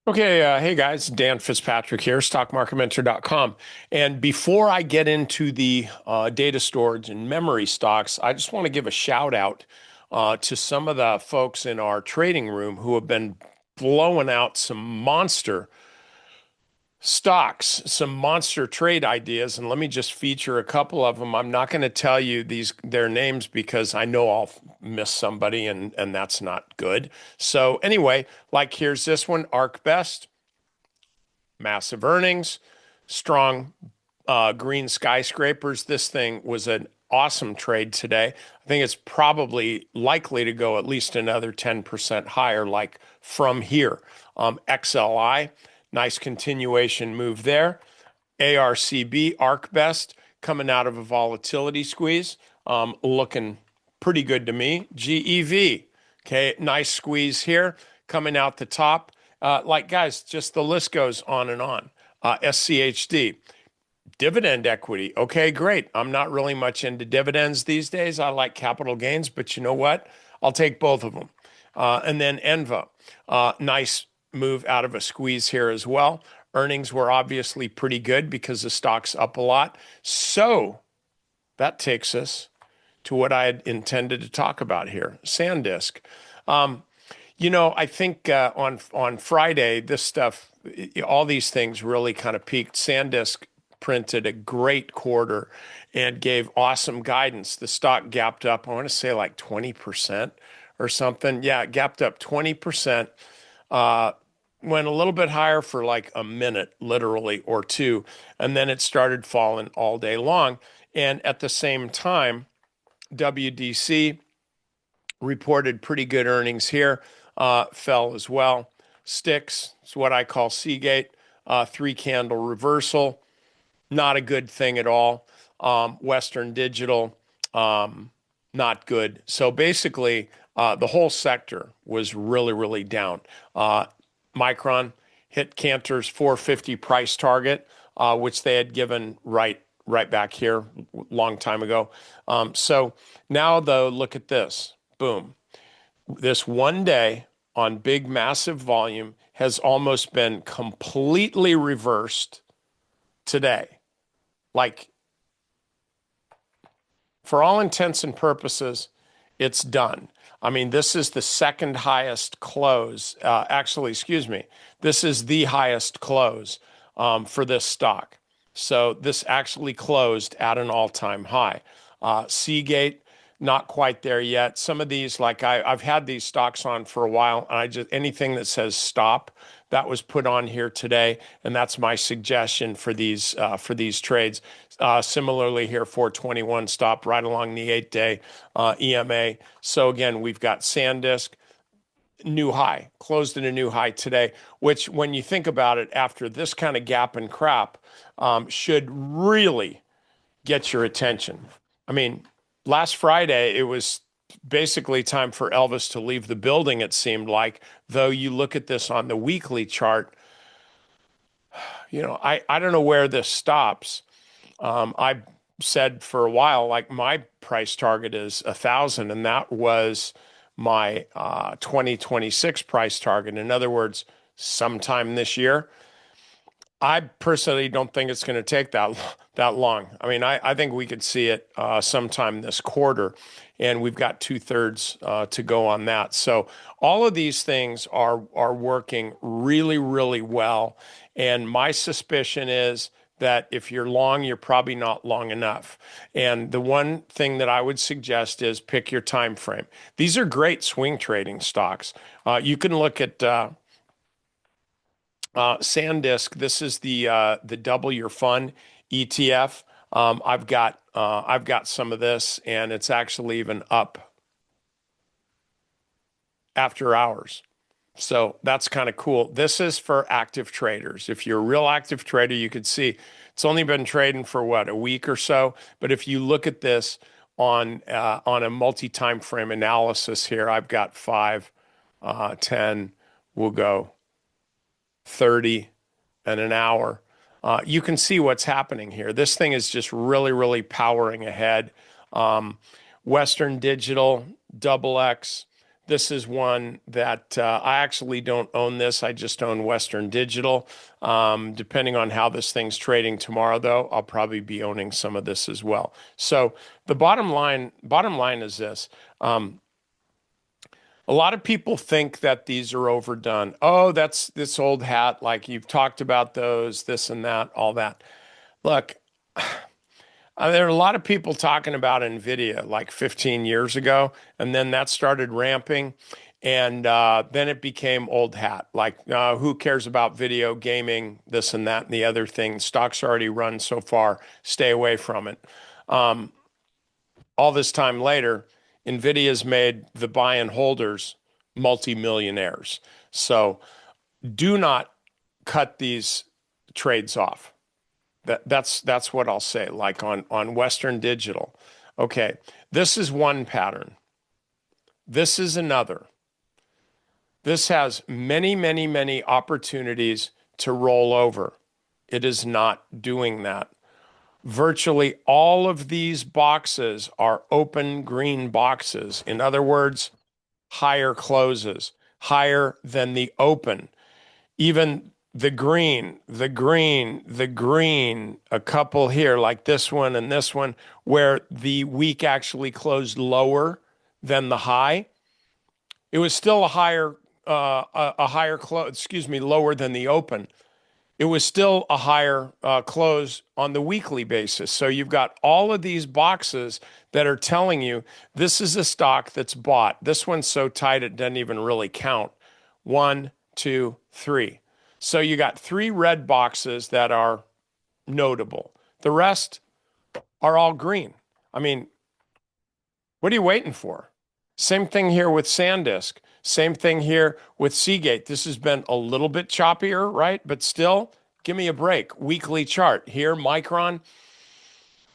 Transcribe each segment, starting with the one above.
Okay, hey guys, Dan Fitzpatrick here, stockmarketmentor.com. And before I get into the data storage and memory stocks, I just want to give a shout out to some of the folks in our trading room who have been blowing out some monster stocks, some monster trade ideas, and let me just feature a couple of them. I'm not going to tell you their names because I know I'll miss somebody and that's not good. So anyway, like here's this one, ARC Best, massive earnings, strong green skyscrapers. This thing was an awesome trade today. I think it's probably likely to go at least another 10% higher, like from here. XLI, nice continuation move there. ARCB, ArcBest, coming out of a volatility squeeze, looking pretty good to me. GEV, okay, nice squeeze here, coming out the top. Like, guys, just the list goes on and on. SCHD, dividend equity. Okay, great. I'm not really much into dividends these days. I like capital gains, but you know what? I'll take both of them. And then Enva, nice move out of a squeeze here as well. Earnings were obviously pretty good because the stock's up a lot. So that takes us to what I had intended to talk about here, SanDisk. I think on Friday, this stuff, all these things really kind of peaked. SanDisk printed a great quarter and gave awesome guidance. The stock gapped up, I want to say like 20% or something. Yeah, it gapped up 20%. Went a little bit higher for like a minute, literally, or two, and then it started falling all day long. And at the same time, WDC reported pretty good earnings here, fell as well. Sticks, it's what I call Seagate, three candle reversal, not a good thing at all. Western Digital, not good. So basically, the whole sector was really, really down. Micron hit Cantor's 450 price target, which they had given right back here long time ago. So now though, look at this. Boom. This one day on big, massive volume has almost been completely reversed today. Like, for all intents and purposes, it's done. I mean, this is the second highest close. Actually, excuse me, this is the highest close for this stock. So this actually closed at an all-time high. Seagate, not quite there yet. Some of these, like I've had these stocks on for a while, and I just anything that says stop, that was put on here today, and that's my suggestion for these trades. Similarly here, 421 stop right along the 8-day EMA. So again, we've got SanDisk, new high, closed at a new high today, which when you think about it, after this kind of gap and crap, should really get your attention. I mean, last Friday, it was basically time for Elvis to leave the building, it seemed like, though you look at this on the weekly chart, I don't know where this stops. I said for a while, like my price target is 1,000, and that was my 2026 price target. In other words, sometime this year. I personally don't think it's going to take that long. I mean, I think we could see it sometime this quarter, and we've got 2/3 to go on that. So all of these things are working really, really well. And my suspicion is that if you're long, you're probably not long enough. And the one thing that I would suggest is pick your time frame. These are great swing trading stocks. You can look at SanDisk. This is the Double Your Fun ETF. I've got some of this, and it's actually even up after hours. So that's kind of cool. This is for active traders. If you're a real active trader, you could see it's only been trading for what, a week or so. But if you look at this on a multi-time frame analysis here, I've got 5, 10, we'll go 30 and an hour. You can see what's happening here. This thing is just really, really powering ahead. Western Digital, Double X, This is one that I actually don't own this. I just own Western Digital. Depending on how this thing's trading tomorrow, though, I'll probably be owning some of this as well. So the bottom line is this. A lot of people think that these are overdone. Oh, that's this old hat. Like you've talked about those, this and that, all that. Look, there are a lot of people talking about NVIDIA like 15 years ago, and then that started ramping. And then it became old hat. Like, who cares about video gaming, this and that and the other thing? Stocks already run so far. Stay away from it. All this time later, NVIDIA's made the buy and holders multimillionaires. So do not cut these trades off. That's what I'll say. Like on Western Digital. Okay, this is one pattern. This is another. This has many, many, many opportunities to roll over. It is not doing that. Virtually all of these boxes are open green boxes. In other words, higher closes, higher than the open. Even the green, the green, the green, a couple here like this one and this one, where the week actually closed lower than the high. It was still a higher close, excuse me, lower than the open. It was still a higher close on the weekly basis. So you've got all of these boxes that are telling you this is a stock that's bought. This one's so tight it doesn't even really count. One, two, three. So you got three red boxes that are notable. The rest are all green. I mean, what are you waiting for? Same thing here with SanDisk. Same thing here with Seagate. This has been a little bit choppier, right? But still, give me a break. Weekly chart here, Micron,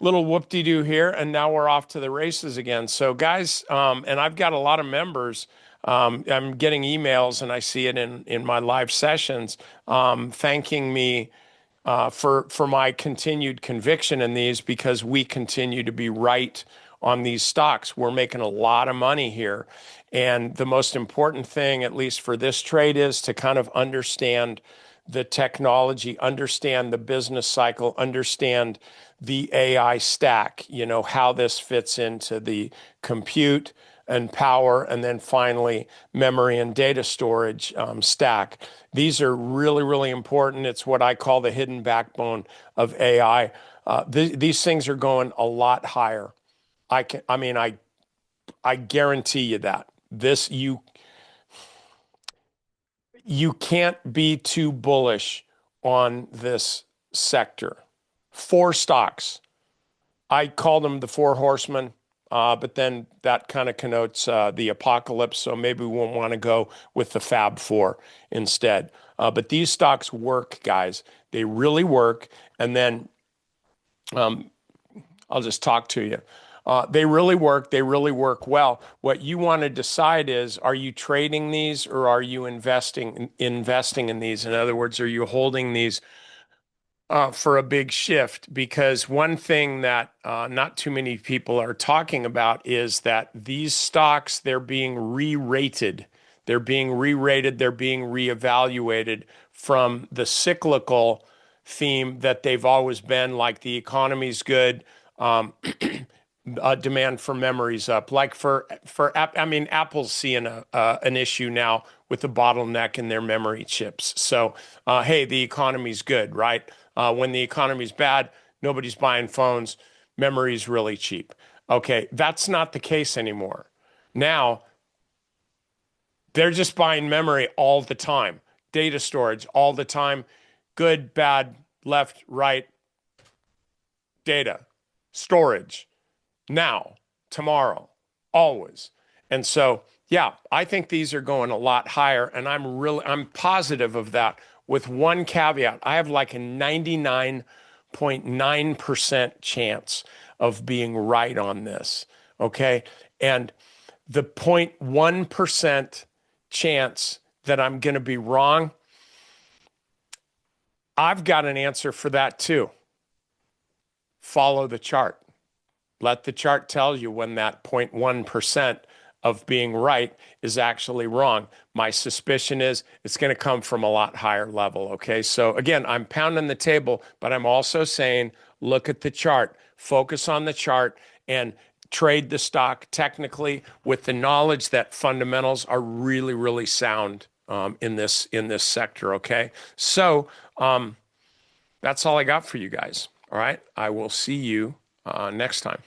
little whoop-de-doo here, and now we're off to the races again. So guys, and I've got a lot of members. I'm getting emails, and I see it in my live sessions, thanking me for my continued conviction in these because we continue to be right on these stocks. We're making a lot of money here. And the most important thing, at least for this trade, is to kind of understand the technology, understand the business cycle, understand the AI stack, how this fits into the compute and power, and then finally memory and data storage stack. These are really, really important. It's what I call the hidden backbone of AI. These things are going a lot higher. I guarantee you that. You can't be too bullish on this sector. Four stocks. I call them the four horsemen, but then that kind of connotes the apocalypse. So maybe we won't want to go with the Fab Four instead. But these stocks work, guys. They really work. And then I'll just talk to you. They really work. They really work well. What you want to decide is, are you trading these or are you investing in these? In other words, are you holding these for a big shift? Because one thing that not too many people are talking about is that these stocks, they're being re-rated. They're being re-rated. They're being reevaluated from the cyclical theme that they've always been, like the economy's good. Demand for memories up. Like Apple's seeing an issue now with the bottleneck in their memory chips. So, hey, the economy's good, right? When the economy's bad, nobody's buying phones. Memory's really cheap. Okay, that's not the case anymore. Now, they're just buying memory all the time, data storage all the time, good, bad, left, right, data, storage. Now, tomorrow, always. And so, yeah, I think these are going a lot higher, and I'm positive of that with one caveat. I have like a 99.9% chance of being right on this, okay? And the 0.1% chance that I'm going to be wrong, I've got an answer for that too. Follow the chart. Let the chart tell you when that 0.1% of being right is actually wrong. My suspicion is it's going to come from a lot higher level. Okay. So again, I'm pounding the table, but I'm also saying, look at the chart, focus on the chart, and trade the stock technically with the knowledge that fundamentals are really, really sound in this sector. Okay. So that's all I got for you guys. All right. I will see you next time.